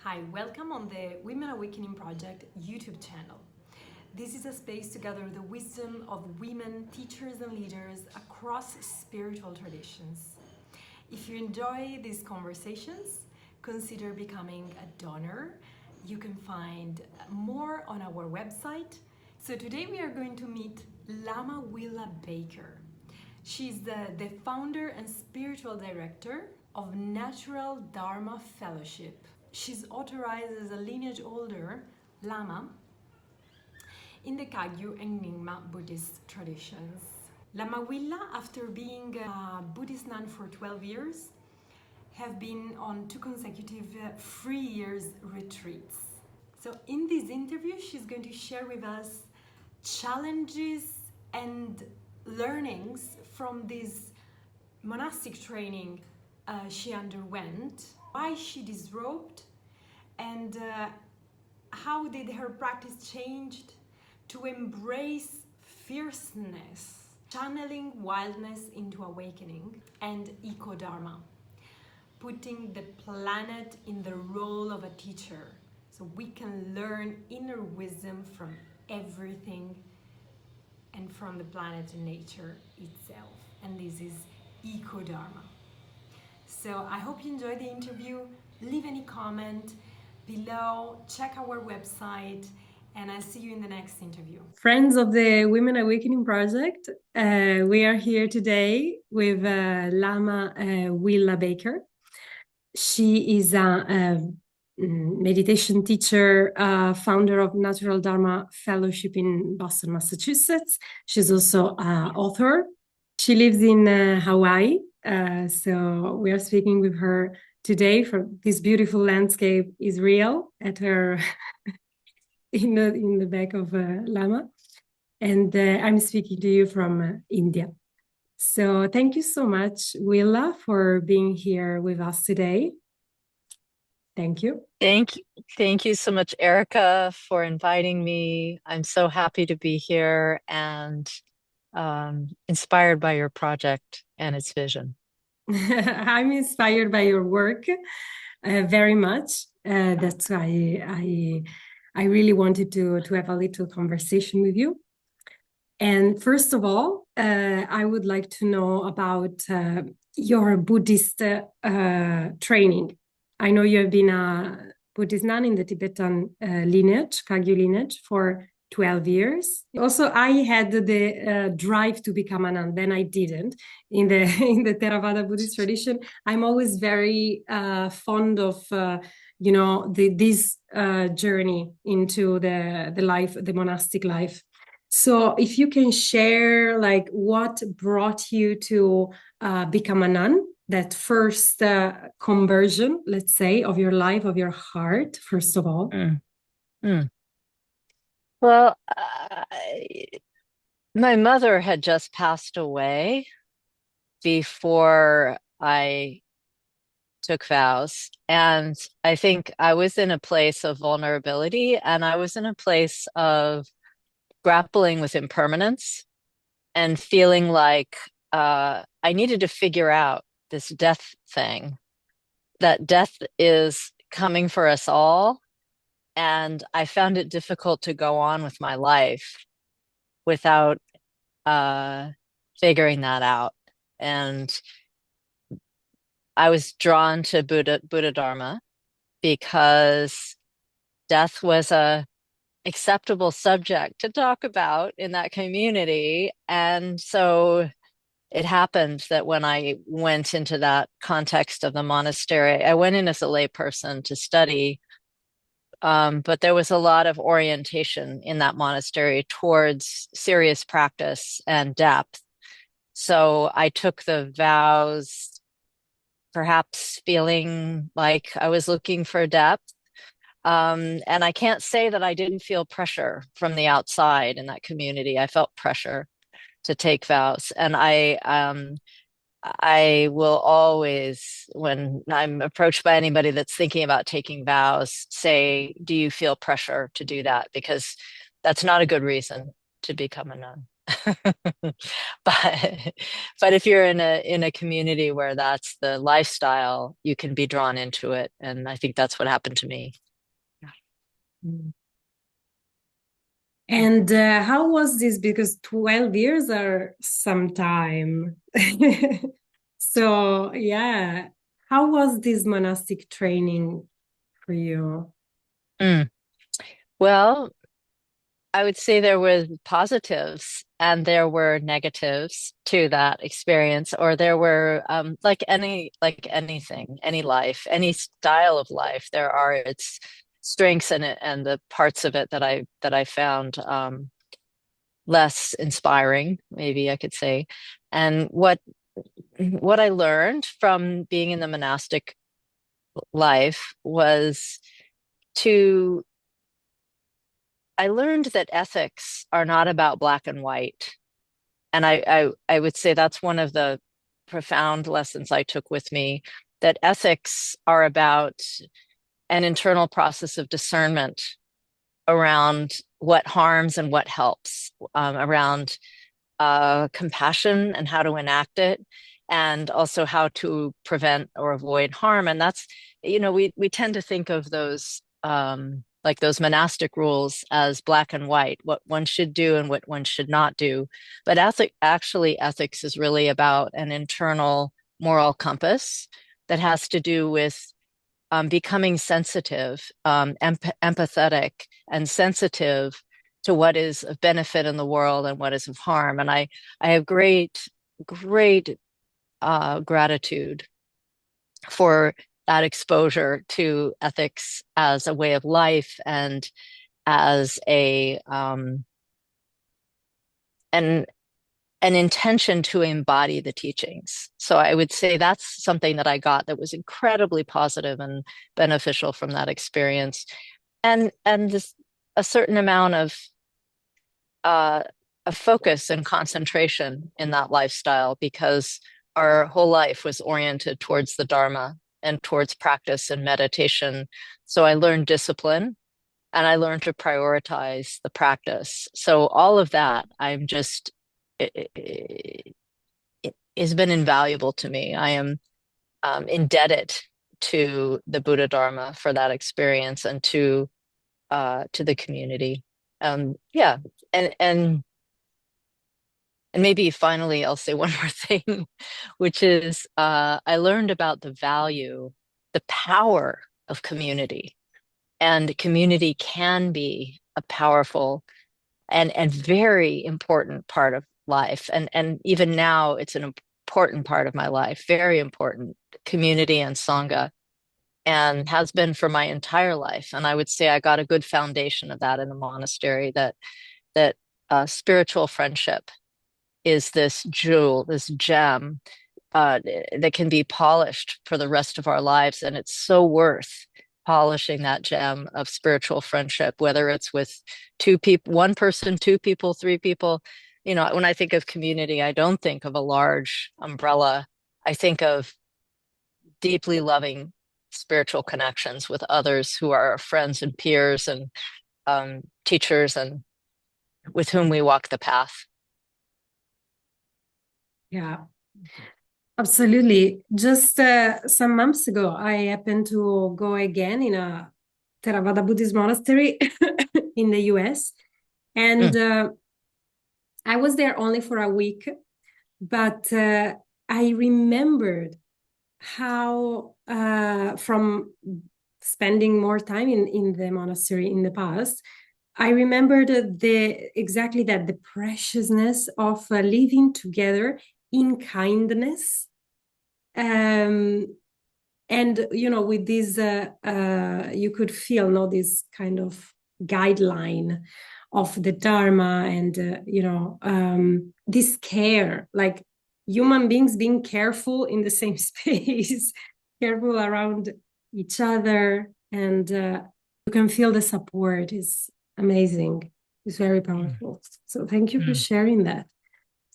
Hi, welcome on the Women Awakening Project YouTube channel. This is a space to gather the wisdom of women, teachers and leaders across spiritual traditions. If you enjoy these conversations, consider becoming a donor. You can find more on our website. So today we are going to meet Lama Willa Baker. She's the founder and spiritual director of Natural Dharma Fellowship. She's authorized as a lineage holder, Lama, in the Kagyu and Nyingma Buddhist traditions. Lama Willa, after being a Buddhist nun for 12 years, have been on 2 consecutive 3 years retreats. So in this interview, she's going to share with us challenges and learnings from this monastic training she underwent, why she disrobed, and how did her practice changed to embrace fierceness, channeling wildness into awakening, and Eco-Dharma, putting the planet in the role of a teacher so we can learn inner wisdom from everything and from the planet and nature itself. And this is Eco-Dharma. So I hope you enjoyed the interview. Leave any comment below, check our website, and I'll see you in the next interview. Friends of the Women Awakening Project, we are here today with Lama Willa Baker. She is a meditation teacher, founder of Natural Dharma Fellowship in Boston, Massachusetts. She's also an author. She lives in Hawaii, so we are speaking with her today from this beautiful landscape, Israel, at her in the back of Lama, and I'm speaking to you from India. So thank you so much, Willa, for being here with us today. Thank you. Thank you so much, Erica, for inviting me. I'm so happy to be here and inspired by your project and its vision. I'm inspired by your work very much. That's why I really wanted to have a little conversation with you. And first of all, I would like to know about your Buddhist training. I know you have been a Buddhist nun in the Tibetan lineage, Kagyu lineage, for 12 years. Also, I had the drive to become a nun, then I didn't. In the Theravada Buddhist tradition, I'm always very fond of this journey into the life, the monastic life. So if you can share like what brought you to become a nun, that first conversion, let's say, of your life, of your heart, first of all. Well, my mother had just passed away before I took vows. And I think I was in a place of vulnerability, and I was in a place of grappling with impermanence and feeling like I needed to figure out this death thing, that death is coming for us all. And I found it difficult to go on with my life without figuring that out. And I was drawn to Buddha Dharma because death was a acceptable subject to talk about in that community. And so it happened that when I went into that context of the monastery, I went in as a layperson to study, but there was a lot of orientation in that monastery towards serious practice and depth. So I took the vows, perhaps feeling like I was looking for depth. And I can't say that I didn't feel pressure from the outside in that community. I felt pressure to take vows. And I will always, when I'm approached by anybody that's thinking about taking vows, say, do you feel pressure to do that? Because that's not a good reason to become a nun. But if you're in a community where that's the lifestyle, you can be drawn into it. And I think that's what happened to me. Yeah. Mm. And how was this? Because 12 years are some time. So, yeah, how was this monastic training for you? Mm. Well, I would say there were positives and there were negatives to that experience, or there were like anything, any life, any style of life, there are its strengths in it and the parts of it that I found less inspiring, maybe I could say. And what I learned from being in the monastic life was to I learned that ethics are not about black and white. And I would say that's one of the profound lessons I took with me, that ethics are about an internal process of discernment around what harms and what helps, around compassion and how to enact it, and also how to prevent or avoid harm. And that's, we tend to think of those like those monastic rules as black and white, what one should do and what one should not do. But actually, ethics is really about an internal moral compass that has to do with becoming sensitive, empathetic, and sensitive to what is of benefit in the world and what is of harm. And I have great gratitude for that exposure to ethics as a way of life and as an an intention to embody the teachings. So I would say that's something that I got that was incredibly positive and beneficial from that experience. And this a certain amount uh, of focus and concentration in that lifestyle, because our whole life was oriented towards the Dharma and towards practice and meditation. So I learned discipline and I learned to prioritize the practice. So all of that, it has been invaluable to me. I am indebted to the Buddha Dharma for that experience and to the community. Yeah, and and and maybe finally I'll say one more thing, which is I learned about the value, the power of community, and community can be a powerful and very important part of life. And even now, it's an important part of my life, very important, community and Sangha, and has been for my entire life. And I would say I got a good foundation of that in the monastery, that spiritual friendship is this jewel, this gem that can be polished for the rest of our lives. And it's so worth polishing that gem of spiritual friendship, whether it's with two people, one person, two people, three people. When I think of community, I don't think of a large umbrella. I think of deeply loving spiritual connections with others who are friends and peers and teachers and with whom we walk the path. Yeah, absolutely. Just some months ago, I happened to go again in a Theravada Buddhist monastery in the US. And Mm, I was there only for a week, but I remembered how, from spending more time in the monastery in the past, I remembered exactly that, the preciousness of living together in kindness. Um, and with this you could feel this kind of guideline of the dharma, and this care, like human beings being careful in the same space, careful around each other, and you can feel the support is amazing. It's very mm, powerful. So thank you for mm. sharing that.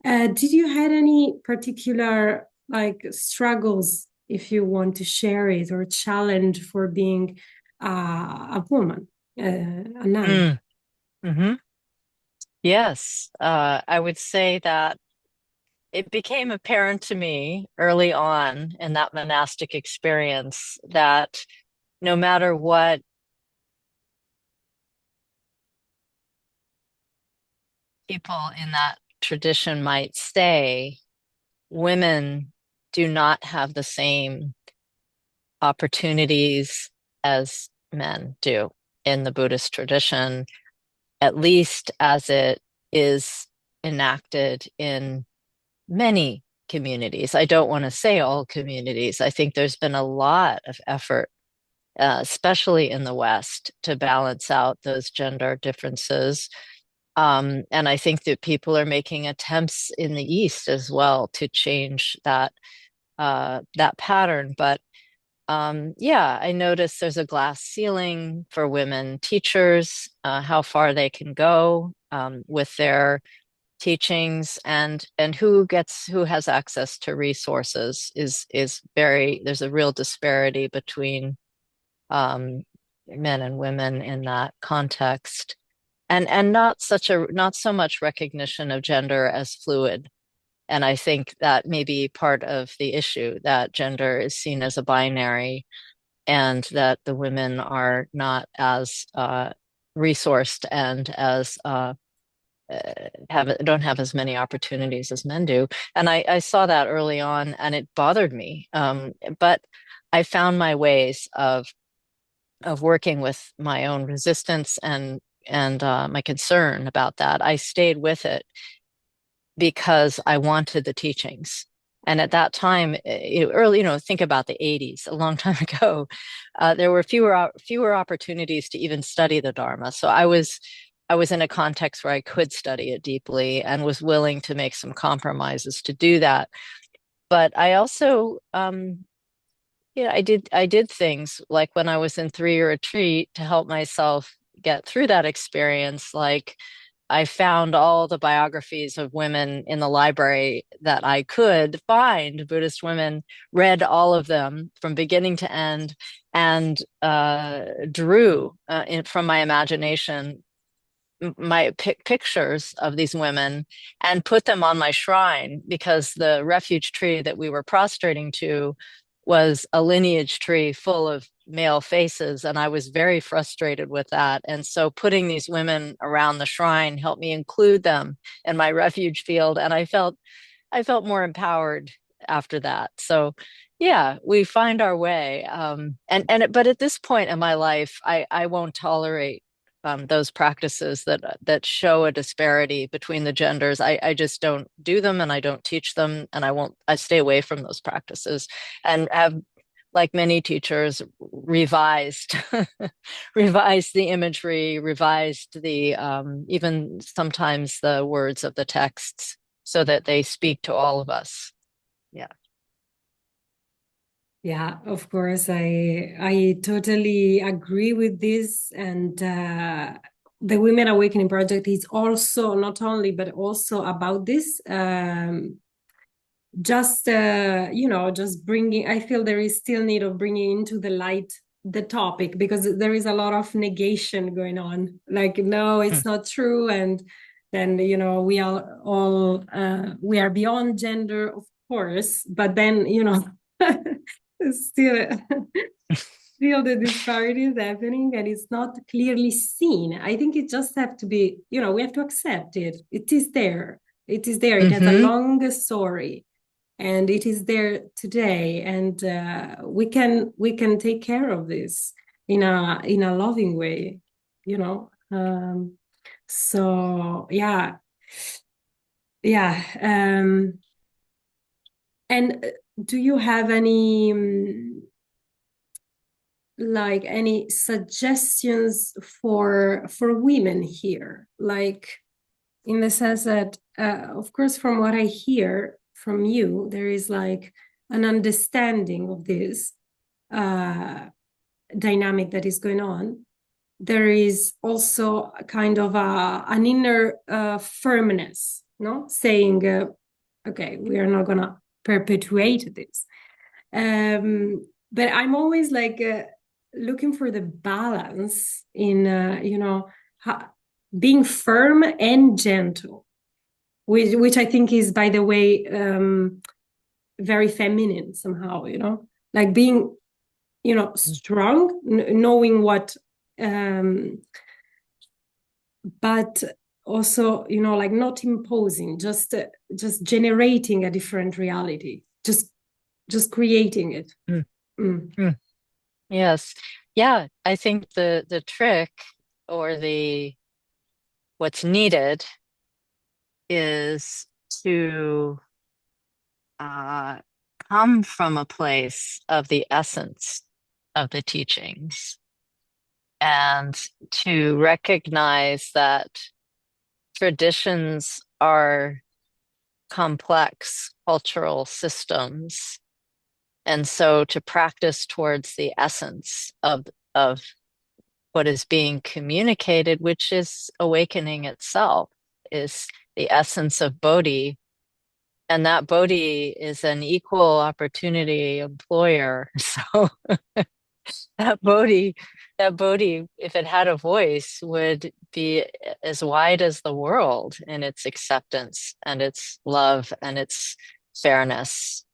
Did you had any particular like struggles, if you want to share it, or challenge for being a woman, a nun? Mm. Hmm. Yes, I would say that it became apparent to me early on in that monastic experience that no matter what people in that tradition might say, women do not have the same opportunities as men do in the Buddhist tradition, at least as it is enacted in many communities. I don't want to say all communities. I think there's been a lot of effort, especially in the West, to balance out those gender differences. And I think that people are making attempts in the East as well to change that pattern. But yeah, I noticed there's a glass ceiling for women teachers, how far they can go with their teachings, and who has access to resources is very, there's a real disparity between um, men and women in that context, and not so much recognition of gender as fluid. And I think that may be part of the issue, that gender is seen as a binary, and that the women are not as resourced and as don't have as many opportunities as men do. And I saw that early on, and it bothered me. But I found my ways of working with my own resistance and my concern about that. I stayed with it because I wanted the teachings. And at that time, early, think about the 80s, a long time ago, there were fewer opportunities to even study the Dharma. So I was in a context where I could study it deeply and was willing to make some compromises to do that. But I also, yeah, I did things like when I was in 3-year retreat to help myself get through that experience. Like I found all the biographies of women in the library that I could find, Buddhist women, read all of them from beginning to end, and drew from my imagination my pictures of these women and put them on my shrine, because the refuge tree that we were prostrating to was a lineage tree full of male faces, and I was very frustrated with that. And so putting these women around the shrine helped me include them in my refuge field, and I felt more empowered after that. So yeah, we find our way. But at this point in my life, I won't tolerate those practices that show a disparity between the genders. I just don't do them, and I don't teach them, and I stay away from those practices, and have, like many teachers, revised revised the imagery, revised the even sometimes the words of the texts so that they speak to all of us. Yeah. Yeah, of course, I totally agree with this. And the Women Awakening Project is also not only, but also about this. Just just bringing, I feel there is still need of bringing into the light the topic, because there is a lot of negation going on, like, no, Mm. it's not true. And then we are all we are beyond gender, of course, but then still still the disparity is happening, and it's not clearly seen. I think it just have to be, we have to accept it. It is there. It is there. It has a Hmm. long story, and it is there today. And we can take care of this in a loving way. So yeah, yeah. And do you have any like any suggestions for women here, like, in the sense that of course, from what I hear from you, there is like an understanding of this uh, dynamic that is going on. There is also a kind of an inner firmness, no, saying, okay, we are not gonna perpetuate this. But I'm always like looking for the balance in, how. being firm and gentle, which I think is, by the way, very feminine somehow, like being, strong, knowing what, but also, like not imposing, just generating a different reality, just creating it. Mm. Mm. Mm. Yes. Yeah, I think the trick or what's needed is to uh, come from a place of the essence of the teachings and to recognize that traditions are complex cultural systems. And so to practice towards the essence of what is being communicated, which is awakening itself, is the essence of Bodhi. And that Bodhi is an equal opportunity employer. So that Bodhi, if it had a voice, would be as wide as the world in its acceptance and its love and its fairness.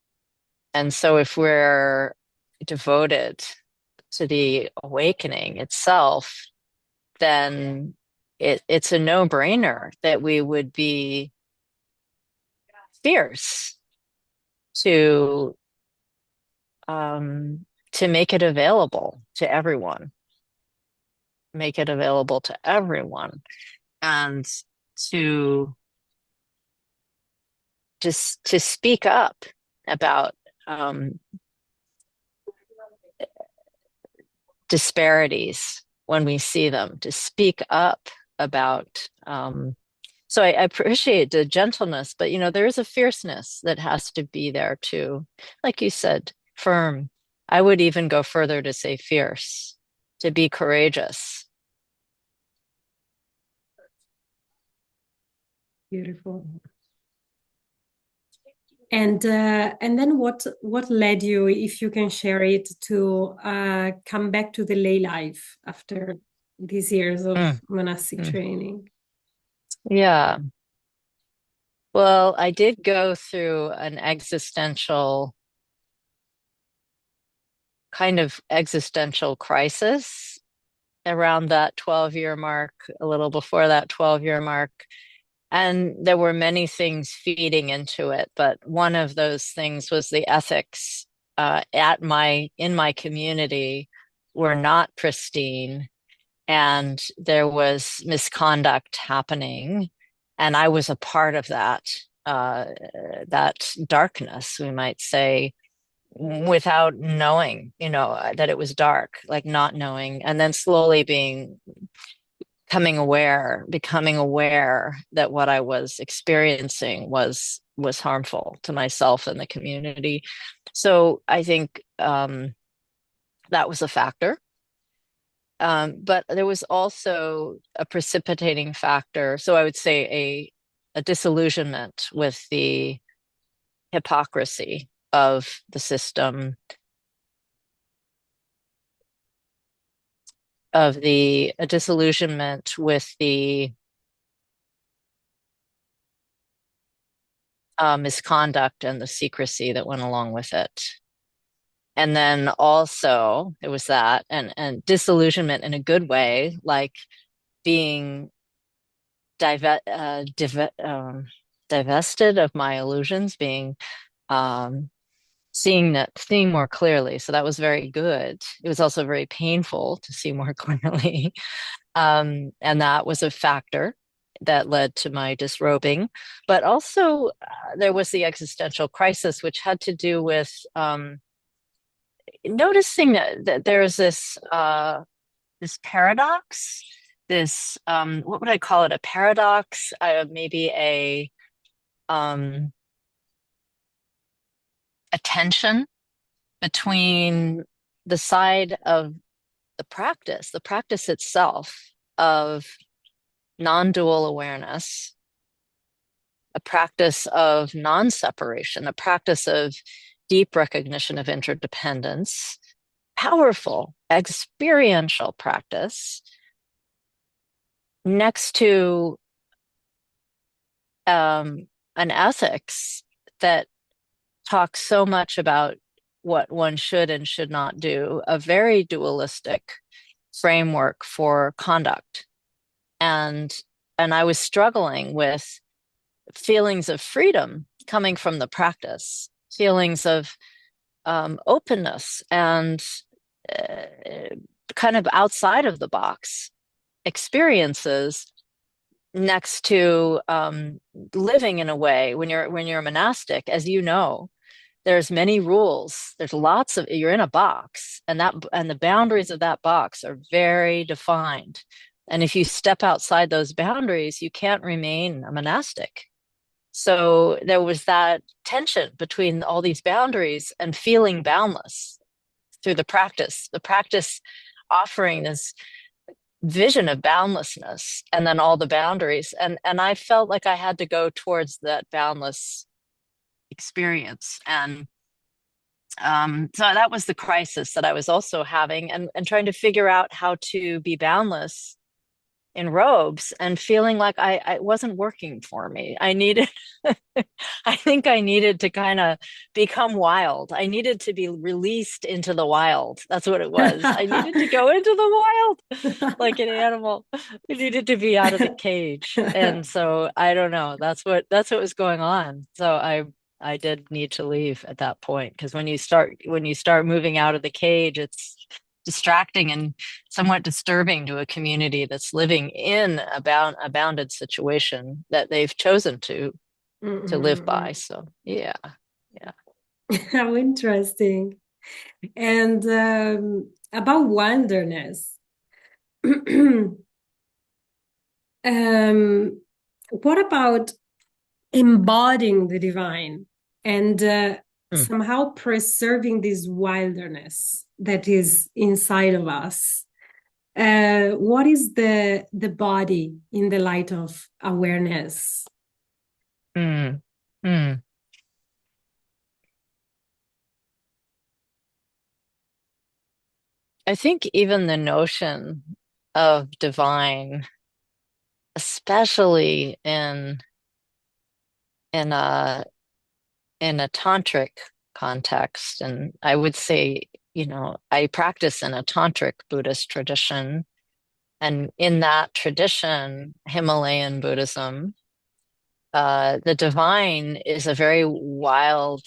And so if we're devoted to the awakening itself, then it's a no-brainer that we would be fierce to to make it available to everyone, make it available to everyone, and to just to speak up about disparities when we see them, to speak up about so I appreciate the gentleness, but there is a fierceness that has to be there too. Like you said, firm. I would even go further to say fierce, to be courageous. Beautiful. And then what led you, if you can share it, to come back to the lay life after these years of Mm, monastic mm. training? Yeah. Well, I did go through an kind of existential crisis around that 12-year mark, a little before that 12-year mark. And there were many things feeding into it, but one of those things was the ethics in my community were not pristine, and there was misconduct happening, and I was a part of that darkness, we might say, without knowing, that it was dark, like not knowing, and then slowly becoming aware that what I was experiencing was harmful to myself and the community. So I think that was a factor. But there was also a precipitating factor. So I would say a disillusionment with the hypocrisy of the system, a disillusionment with the misconduct and the secrecy that went along with it. And then also it was that and disillusionment in a good way, like being divested of my illusions, being seeing more clearly. So that was very good. It was also very painful to see more clearly. And that was a factor that led to my disrobing. But also there was the existential crisis, which had to do with noticing that there's this paradox, this what would I call it? A paradox, maybe a tension between the side of the practice itself of non-dual awareness, a practice of non-separation, a practice of deep recognition of interdependence, powerful experiential practice, next to an ethics that talks so much about what one should and should not do, a very dualistic framework for conduct. And I was struggling with feelings of freedom coming from the practice, feelings of openness and kind of outside of the box experiences next to living in a way when you're a monastic, as you know, there's many rules. There's lots of you're in a box, and the boundaries of that box are very defined. And if you step outside those boundaries, you can't remain a monastic. So there was that tension between all these boundaries and feeling boundless through the practice offering this vision of boundlessness and then all the boundaries. And I felt like I had to go towards that boundless experience. And so that was the crisis that I was also having and trying to figure out how to be boundless in robes and feeling like I wasn't working for me. I needed, I think I needed to kind of become wild. I needed to be released into the wild. That's what it was. I needed to go into the wild like an animal. I needed to be out of the cage. And so I don't know. That's what was going on. So I did need to leave at that point because when you start moving out of the cage, it's distracting and somewhat disturbing to a community that's living in a bounded situation that they've chosen to live by. So yeah. How interesting. And about wilderness, what about embodying the divine and Mm. somehow preserving this wilderness that is inside of us? What is the body in the light of awareness? Mm. Mm. I think even the notion of divine, especially in a in a tantric context, and I would say, I practice in a tantric Buddhist tradition, and in that tradition, Himalayan Buddhism, the divine is a very wild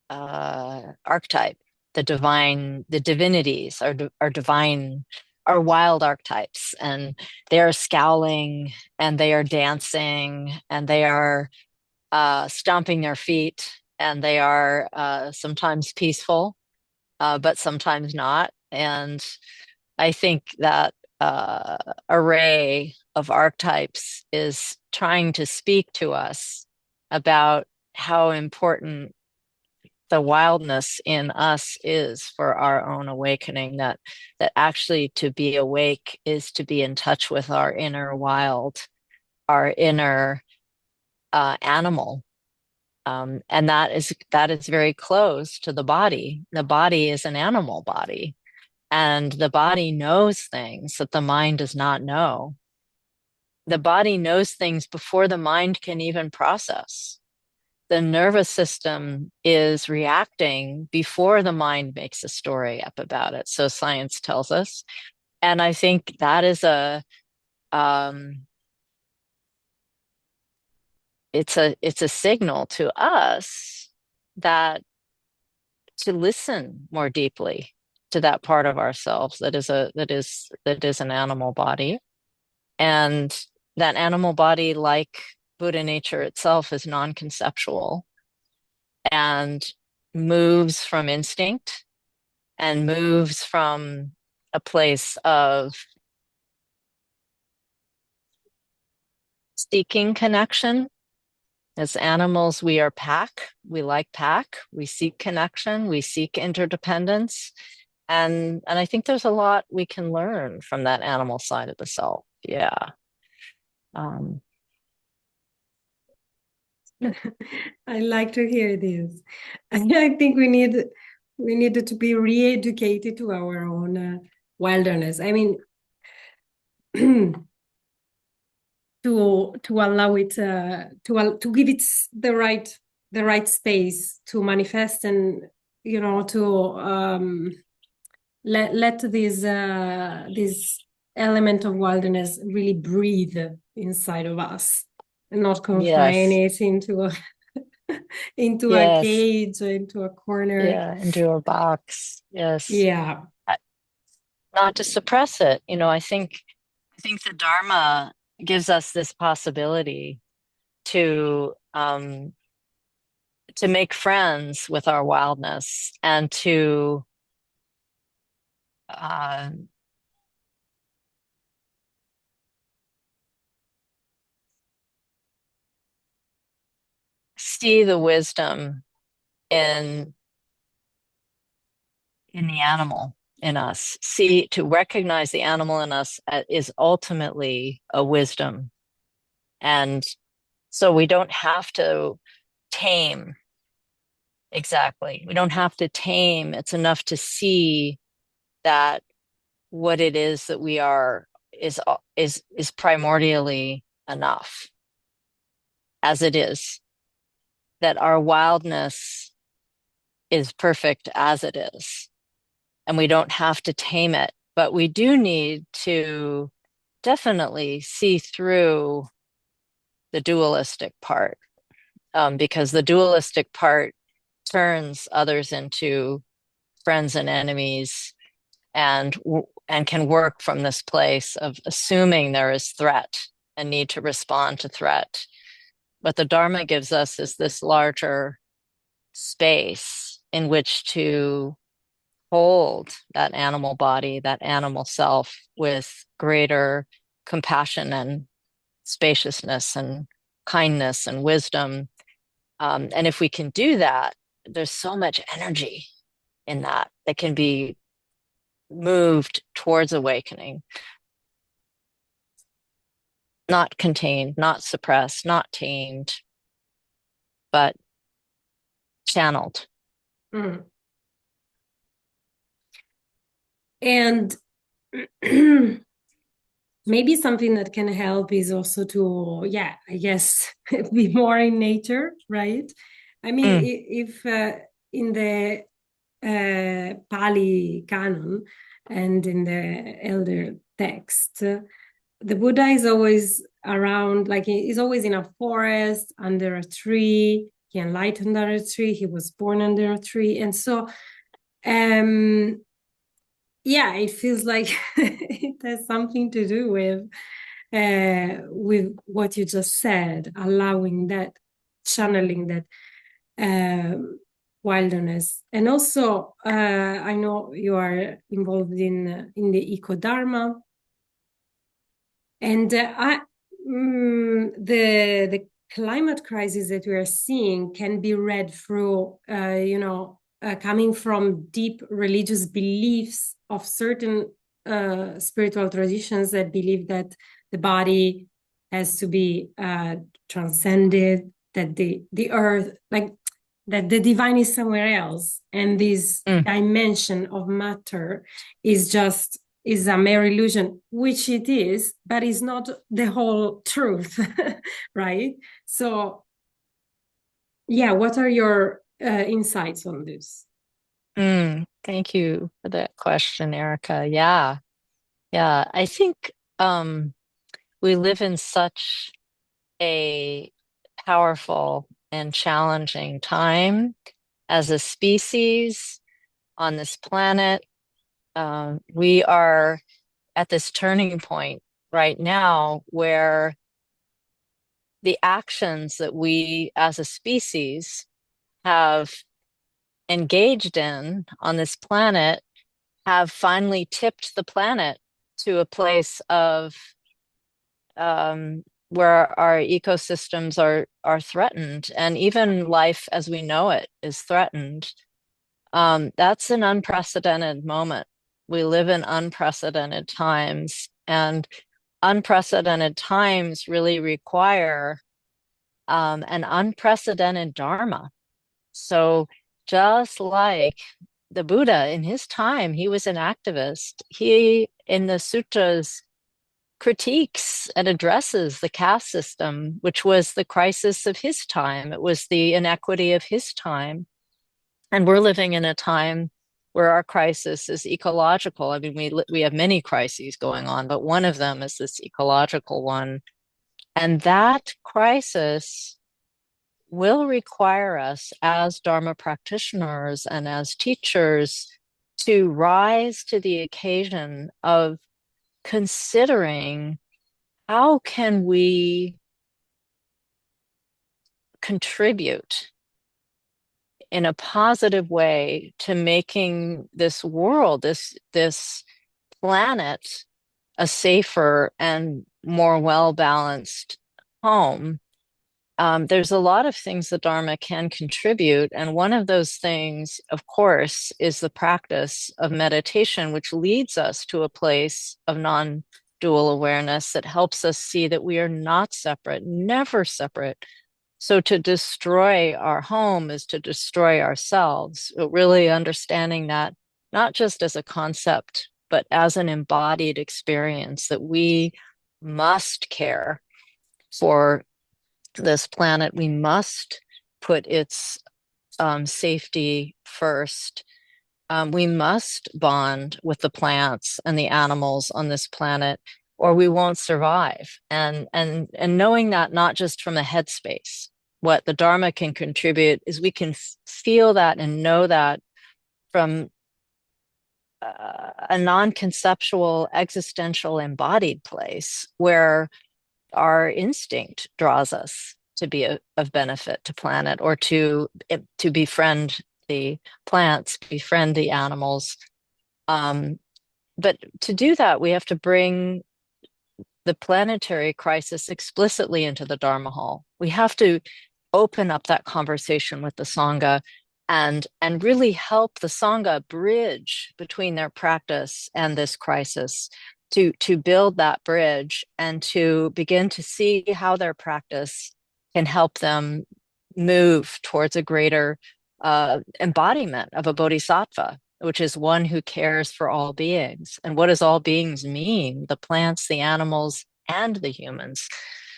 archetype. The divinities are divine, are wild archetypes, and they are scowling, and they are dancing, and they are stomping their feet, and they are sometimes peaceful, but sometimes not. And I think that array of archetypes is trying to speak to us about how important the wildness in us is for our own awakening, that actually to be awake is to be in touch with our inner wild, our inner animal. And that is very close to the body. The body is an animal body, and the body knows things that the mind does not know. The body knows things before the mind can even process. The nervous system is reacting before the mind makes a story up about it. So science tells us. And I think that is um, it's a signal to us that to listen more deeply to that part of ourselves that is an animal body. And that animal body, like Buddha nature itself, is non-conceptual and moves from instinct and moves from a place of seeking connection. As animals, we are pack. We like pack. We seek connection. We seek interdependence. And I think there's a lot we can learn from that animal side of the self. Yeah. Um, I like to hear this. I think we needed to be re-educated to our own wilderness. I mean, to allow it to give it the right space to manifest, and to let this element of wilderness really breathe inside of us, and not confine Yes. it into a into a Yes. cage or into a corner. Yeah. Into a box. Yes. Yeah. Not to suppress it. I think the Dharma gives us this possibility to make friends with our wildness and to uh, see the wisdom in the animal in us, see to recognize the animal in us is ultimately a wisdom. And so we don't have to tame. Exactly. We don't have to tame. It's enough to see that what it is that we are is primordially enough as it is, that our wildness is perfect as it is, and we don't have to tame it, but we do need to definitely see through the dualistic part, because the dualistic part turns others into friends and enemies, and can work from this place of assuming there is threat and need to respond to threat. What the Dharma gives us is this larger space in which to hold that animal body, that animal self, with greater compassion and spaciousness and kindness and wisdom. And if we can do that, there's so much energy in that can be moved towards awakening, not contained, not suppressed, not tamed, but channeled. Mm. And maybe something that can help is also to, yeah, I guess, be more in nature, right? I mean, Mm, if in the Pali canon and in the elder text, the Buddha is always around, like he's always in a forest, under a tree. He enlightened under a tree. He was born under a tree. And so, yeah, it feels like it has something to do with what you just said, allowing that, channeling that wilderness. And also, I know you are involved in the Eco-Dharma, and the climate crisis that we are seeing can be read through, coming from deep religious beliefs of certain spiritual traditions that believe that the body has to be transcended, that the earth, like that the divine is somewhere else, and this mm, dimension of matter is a mere illusion, which it is, but it's not the whole truth, right? So, yeah, what are your insights on this? Thank you for that question, Erica. Yeah. Yeah. I think we live in such a powerful and challenging time as a species on this planet. We are at this turning point right now where the actions that we as a species have engaged in on this planet have finally tipped the planet to a place of where our ecosystems are threatened, and even life as we know it is threatened. That's an unprecedented moment. We live in unprecedented times, and unprecedented times really require an unprecedented Dharma. So, just like the Buddha in his time, he was an activist. He, in the sutras, critiques and addresses the caste system, which was the crisis of his time. It was the inequity of his time. And we're living in a time where our crisis is ecological. I mean, we have many crises going on, but one of them is this ecological one. And that crisis will require us as Dharma practitioners and as teachers to rise to the occasion of considering how can we contribute in a positive way to making this world, this planet, a safer and more well-balanced home. There's a lot of things the Dharma can contribute, and one of those things, of course, is the practice of meditation, which leads us to a place of non-dual awareness that helps us see that we are not separate, never separate. So to destroy our home is to destroy ourselves, really understanding that not just as a concept, but as an embodied experience, that we must care for this planet. We must put its safety first. We must bond with the plants and the animals on this planet, or we won't survive. And knowing that not just from a headspace, what the Dharma can contribute is we can feel that and know that from a non-conceptual, existential, embodied place where our instinct draws us to be of benefit to planet, or to befriend the plants, befriend the animals. But to do that, we have to bring the planetary crisis explicitly into the Dharma hall. We have to open up that conversation with the Sangha and really help the Sangha bridge between their practice and this crisis, to build that bridge and to begin to see how their practice can help them move towards a greater embodiment of a bodhisattva, which is one who cares for all beings. And what does all beings mean? The plants, the animals, and the humans.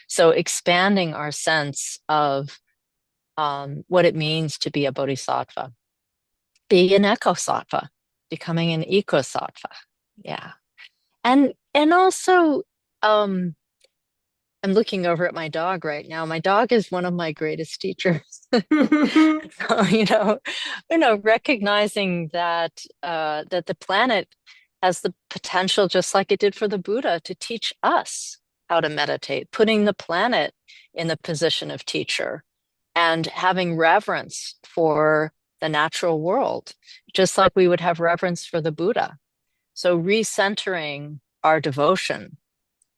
So expanding our sense of what it means to be a bodhisattva, be an eco-sattva, becoming an eco-sattva. Yeah. And also, I'm looking over at my dog right now. My dog is one of my greatest teachers. So, recognizing that that the planet has the potential, just like it did for the Buddha, to teach us how to meditate, putting the planet in the position of teacher and having reverence for the natural world, just like we would have reverence for the Buddha. So recentering our devotion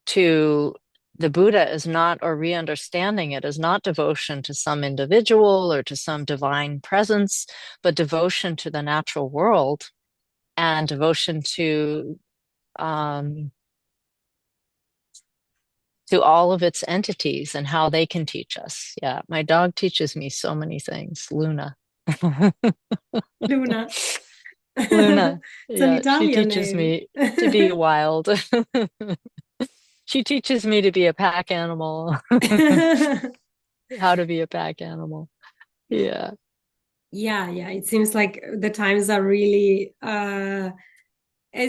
to the Buddha is not, or re-understanding it is not devotion to some individual or to some divine presence, but devotion to the natural world and devotion to all of its entities and how they can teach us. Yeah, my dog teaches me so many things. Luna. Luna. Luna. It's an Yeah, she Italian teaches name. me to be wild. She teaches me to be a pack animal, how to be a pack animal. Yeah. Yeah, it seems like the times are really, as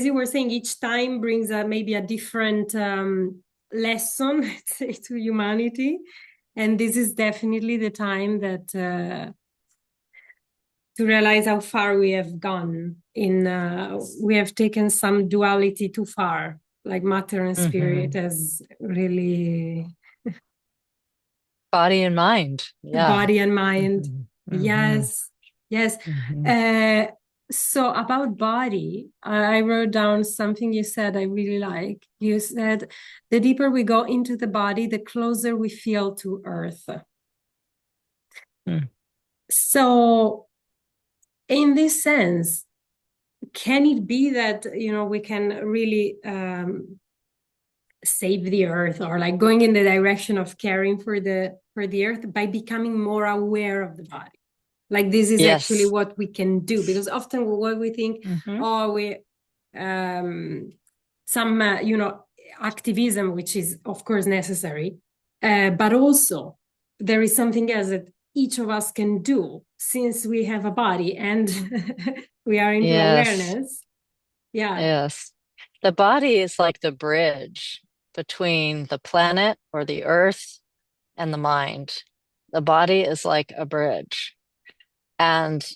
you were saying, each time brings maybe a different lesson, let's say, to humanity. And this is definitely the time that to realize how far we have gone we have taken some duality too far, like matter and spirit has really Body and mind. Yeah. body and mind. Mm-hmm. Yes. Mm-hmm. So about body, I wrote down something you said I really like. You said, the deeper we go into the body, the closer we feel to earth. Mm. So in this sense, can it be that, we can really save the earth, or like going in the direction of caring for the earth by becoming more aware of the body? Like this is actually Yes. what we can do, because often what we think, Mm-hmm. oh, we some activism, which is of course necessary, but also there is something else that each of us can do since we have a body and we are into Yes. awareness. Yeah. Yes. The body is like the bridge between the planet or the earth and the mind. The body is like a bridge. And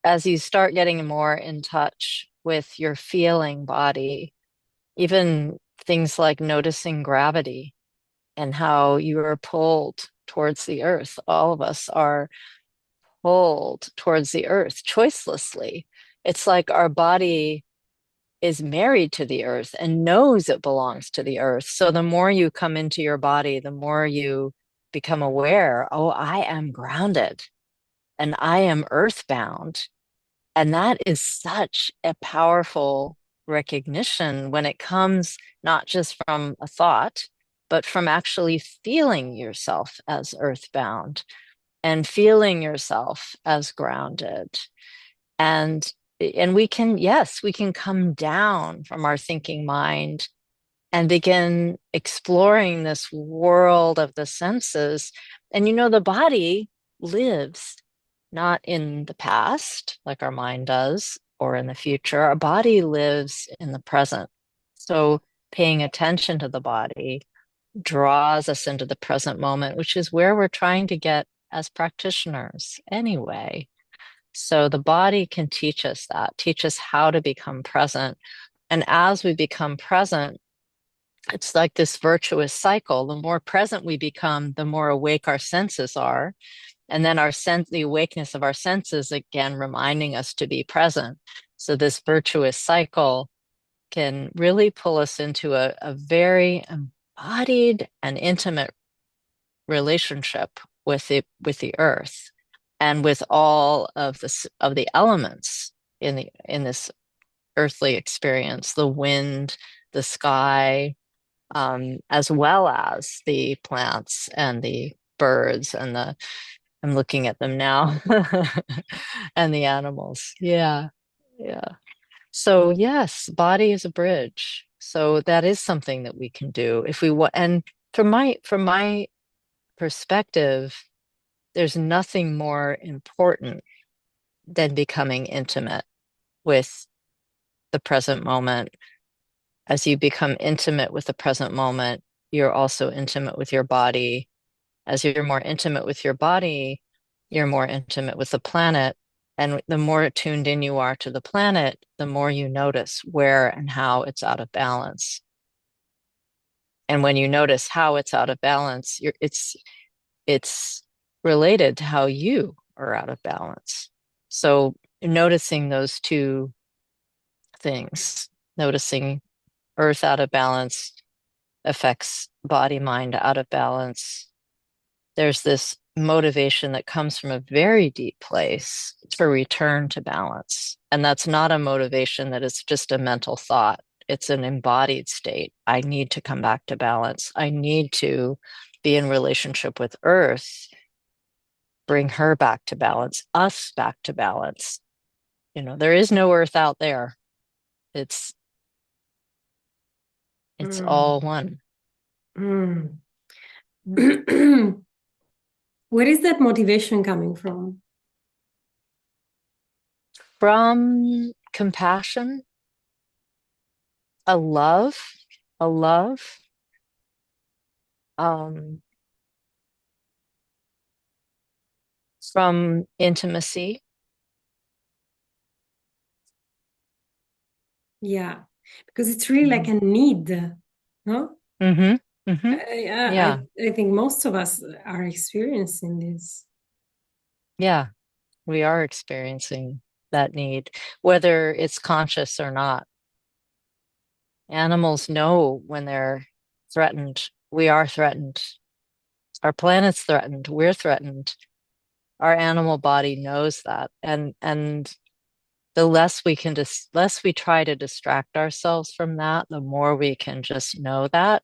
as you start getting more in touch with your feeling body, even things like noticing gravity and how you are pulled towards the earth, all of us are pulled towards the earth choicelessly. It's like our body is married to the earth and knows it belongs to the earth. So the more you come into your body, the more you become aware, oh, I am grounded and I am earthbound. And that is such a powerful recognition when it comes not just from a thought, but from actually feeling yourself as earthbound and feeling yourself as grounded. And we can, yes, we can come down from our thinking mind and begin exploring this world of the senses. And the body lives not in the past, like our mind does, or in the future. Our body lives in the present. So paying attention to the body draws us into the present moment, which is where we're trying to get as practitioners anyway. So the body can teach us that, teach us how to become present. And as we become present, it's like this virtuous cycle. The more present we become, the more awake our senses are. And then the awakeness of our senses, again, reminding us to be present. So this virtuous cycle can really pull us into a very embodied and intimate relationship with the earth and with all of the elements in this earthly experience, the wind, the sky, as well as the plants and the birds and I'm looking at them now and the animals. Yeah. Yeah. So yes, body is a bridge. So that is something that we can do if we want. And from my perspective, there's nothing more important than becoming intimate with the present moment. As you become intimate with the present moment, you're also intimate with your body. As you're more intimate with your body, you're more intimate with the planet. And the more tuned in you are to the planet, the more you notice where and how it's out of balance. And when you notice how it's out of balance, it's related to how you are out of balance. So noticing those two things, noticing earth out of balance affects body, mind out of balance. There's this motivation that comes from a very deep place to return to balance. And that's not a motivation that is just a mental thought. It's an embodied state. I need to come back to balance. I need to be in relationship with earth, bring her back to balance, us back to balance. There is no earth out there. It's Mm. all one. Mm. Where is that motivation coming from? From compassion, a love, a love, um, from intimacy. Yeah, because it's really like Mhm. a need, no? Mhm. Mhm. I Yeah. I think most of us are experiencing this. Yeah. We are experiencing that need, whether it's conscious or not. Animals know when they're threatened. We are threatened. Our planet's threatened. We're threatened. Our animal body knows that. And the less we try to distract ourselves from that, the more we can just know that,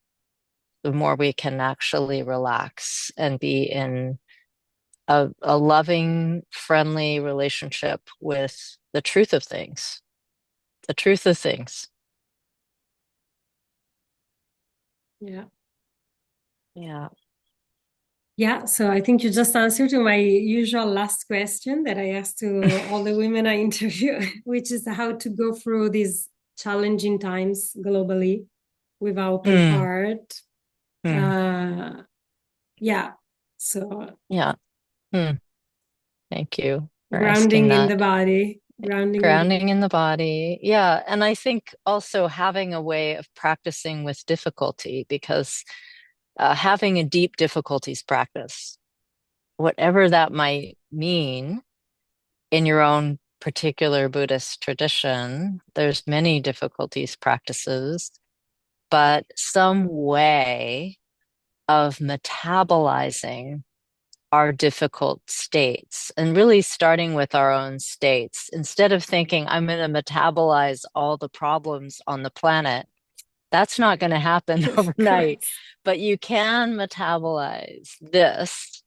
the more we can actually relax and be in a loving, friendly relationship with the truth of things. The truth of things. Yeah. Yeah. Yeah, so I think you just answered to my usual last question that I ask to all the women I interview, which is how to go through these challenging times globally with an open Mm, heart. mm, Uh, yeah, so yeah. Mm. Thank you for asking grounding in the that. body, grounding in the Grounding in the body. Yeah. And I think also having a way of practicing with difficulty, because having a deep difficulties practice, whatever that might mean in your own particular Buddhist tradition, there's many difficulties practices, but some way of metabolizing our difficult states and really starting with our own states. Instead of thinking, I'm going to metabolize all the problems on the planet, that's not going to happen of overnight. course. But you can metabolize this,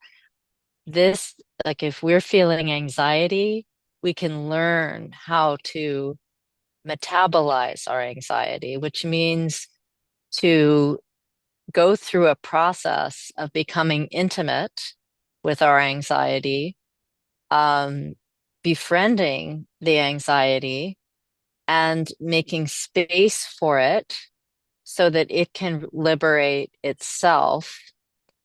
like if we're feeling anxiety, we can learn how to metabolize our anxiety, which means to go through a process of becoming intimate with our anxiety, um, befriending the anxiety and making space for it so that it can liberate itself.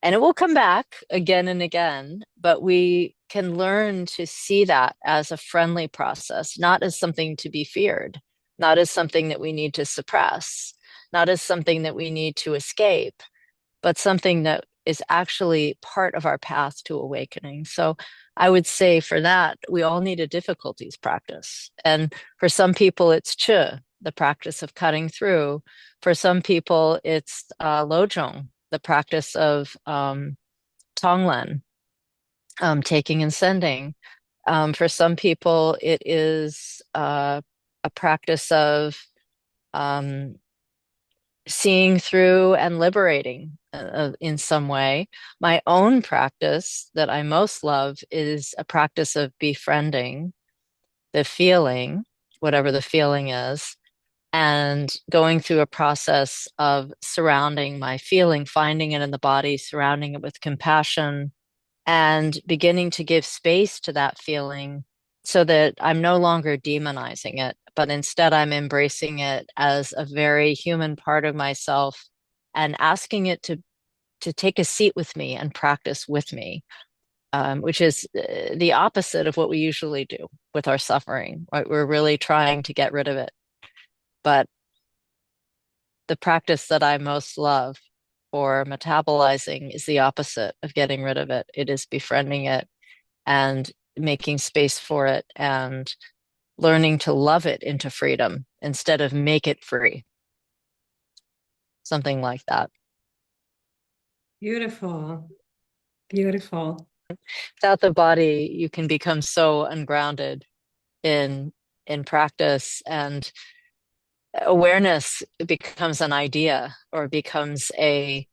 And it will come back again and again, but we can learn to see that as a friendly process, not as something to be feared, not as something that we need to suppress, not as something that we need to escape, but something that is actually part of our path to awakening. So I would say for that, we all need a difficulties practice. And for some people, it's Chi, the practice of cutting through. For some people, it's Lojong, the practice of Tonglen, taking and sending. For some people, it is a practice of um, seeing through and liberating in some way. My own practice that I most love is a practice of befriending the feeling, whatever the feeling is, and going through a process of surrounding my feeling, finding it in the body, surrounding it with compassion, and beginning to give space to that feeling so that I'm no longer demonizing it, but instead I'm embracing it as a very human part of myself and asking it to take a seat with me and practice with me, which is the opposite of what we usually do with our suffering, right? We're really trying to get rid of it. But the practice that I most love for metabolizing is the opposite of getting rid of it. It is befriending it and making space for it and learning to love it into freedom instead of make it free. Something like that. Beautiful, beautiful. Without the body, you can become so ungrounded in practice, and awareness becomes an idea or becomes a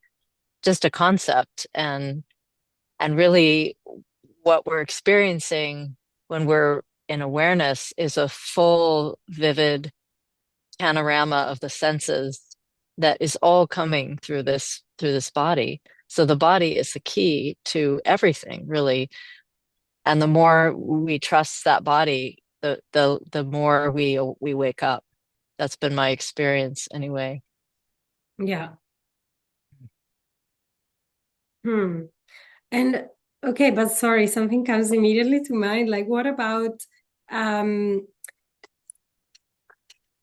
just a concept, and really what we're experiencing when we're in awareness is a full vivid panorama of the senses that is all coming through this body. So the body is the key to everything, really. And the more we trust that body, the more we wake up. That's been my experience anyway. Yeah. Hmm. And okay, but sorry, something comes immediately to mind. Like, what about um,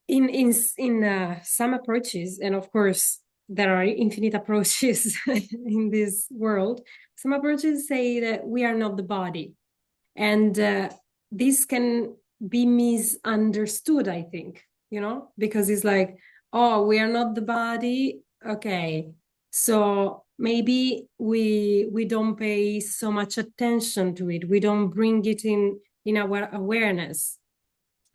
in some approaches, and of course there are infinite approaches in this world. Some approaches say that we are not the body, and this can be misunderstood. I think because it's like, oh, we are not the body. Okay, so maybe we don't pay so much attention to it. We don't bring it in our awareness.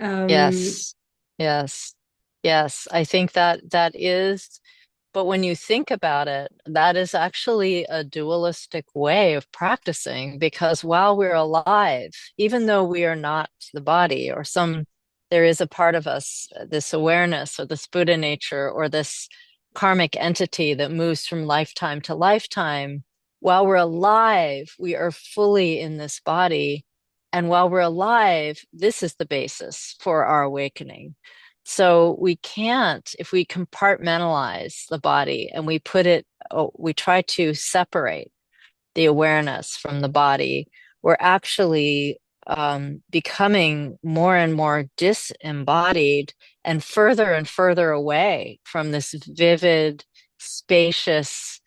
Um, Yes, yes, yes. I think that that is, but when you think about it, that is actually a dualistic way of practicing because while we're alive, even though we are not the body there is a part of us, this awareness or this Buddha nature or this karmic entity that moves from lifetime to lifetime. While we're alive, we are fully in this body. And while we're alive, this is the basis for our awakening. So we can't, if we compartmentalize the body and we put it, we try to separate the awareness from the body, we're actually becoming more and more disembodied and further away from this vivid, spacious,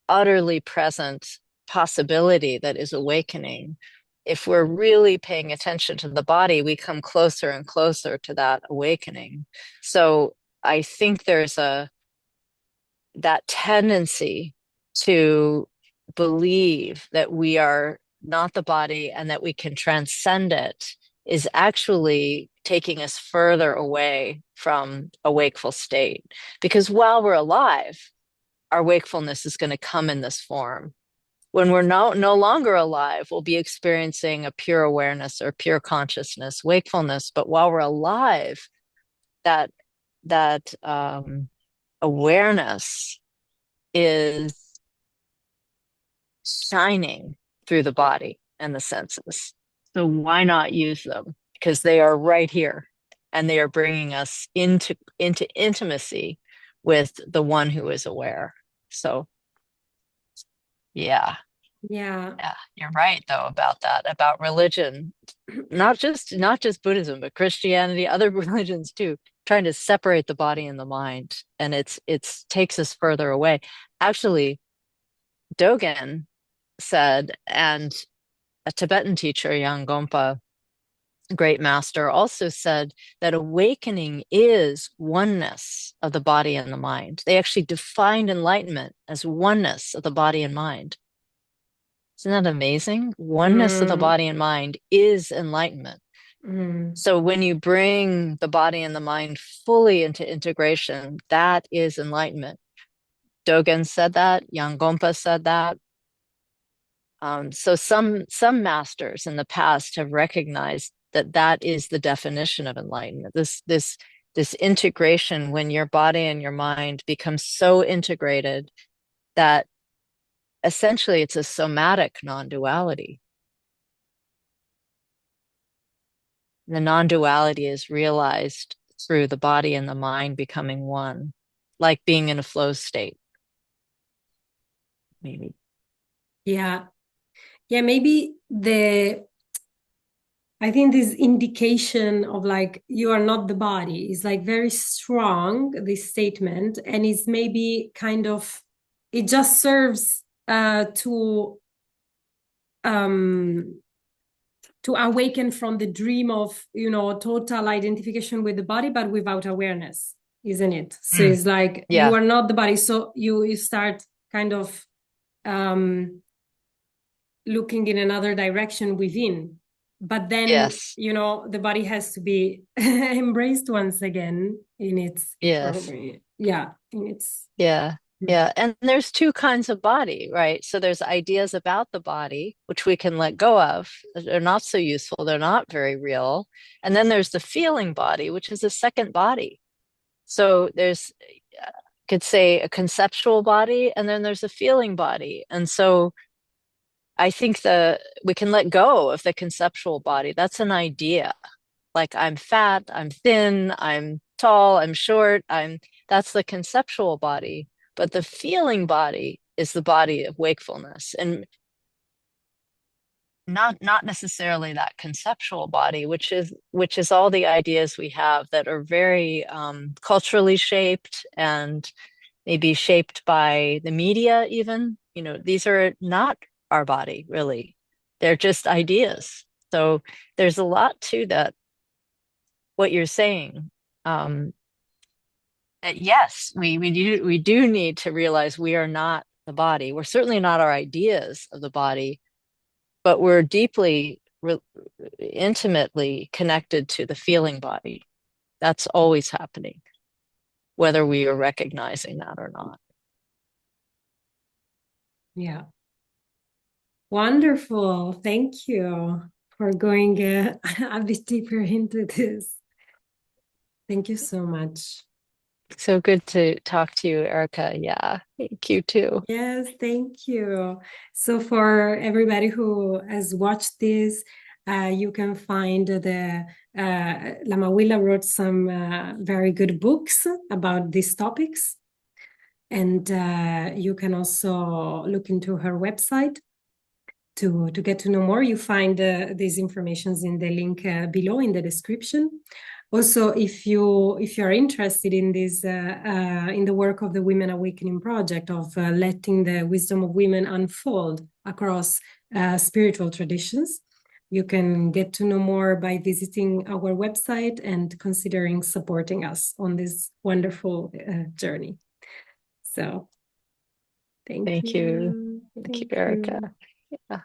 utterly present possibility that is awakening. If we're really paying attention to the body, we come closer and closer to that awakening. So I think there's that tendency to believe that we are not the body and that we can transcend it is actually taking us further away from a wakeful state. Because while we're alive, our wakefulness is going to come in this form. When we're no longer alive, we'll be experiencing a pure awareness or pure consciousness, wakefulness. But while we're alive, that awareness is shining through the body and the senses. So why not use them? Because they are right here, and they are bringing us into intimacy with the one who is aware. So yeah, you're right though about that, about religion, not just Buddhism, but Christianity, other religions too, trying to separate the body and the mind, and it's takes us further away. Actually, Dogen said, and a Tibetan teacher, Yangompa, great master, also said that awakening is oneness of the body and the mind. They actually defined enlightenment as oneness of the body and mind. Isn't that amazing? Oneness of the body and mind is enlightenment. So when you bring the body and the mind fully into integration, that is enlightenment. Dogen said that, Yangompa said that. So some masters in the past have recognized that that is the definition of enlightenment. This integration, when your body and your mind become so integrated that essentially it's a somatic non-duality. The non-duality is realized through the body and the mind becoming one, like being in a flow state. Maybe. Yeah. Yeah, maybe I think this indication of like you are not the body is like very strong, this statement, and it's maybe kind of it just serves to awaken from the dream of, you know, total identification with the body, but without awareness, isn't it? So it's like you are not the body. So you start kind of looking in another direction within. But then, you know, the body has to be embraced once again in its, in its. Yeah. And there's two kinds of body, right? So there's ideas about the body, which we can let go of. They're not so useful. They're not very real. And then there's the feeling body, which is a second body. So there's, could say, a conceptual body, and then there's a feeling body. And so I think we can let go of the conceptual body. That's an idea. Like I'm fat, I'm thin, I'm tall, I'm short, that's the conceptual body. But the feeling body is the body of wakefulness, and not necessarily that conceptual body, which is all the ideas we have that are very culturally shaped and maybe shaped by the media even. You know, these are not our body, really. They're just ideas. So there's a lot to that, what you're saying. Yes, we do need to realize we are not the body. We're certainly not our ideas of the body, but we're deeply, intimately connected to the feeling body. That's always happening, whether we are recognizing that or not. Yeah. Wonderful. Thank you for going a bit deeper into this. Thank you so much. So good to talk to you, Erica. Yeah, thank you too. Yes, thank you. So for everybody who has watched this, you can find the Lama Willa wrote some very good books about these topics. And you can also look into her website to get to know more. You find these informations in the link below in the description. Also, if you're interested in this in the work of the Women Awakening Project of letting the wisdom of women unfold across spiritual traditions, you can get to know more by visiting our website and considering supporting us on this wonderful journey. So, thank Thank you. you. Thank you, Thank Erica. you. Yeah.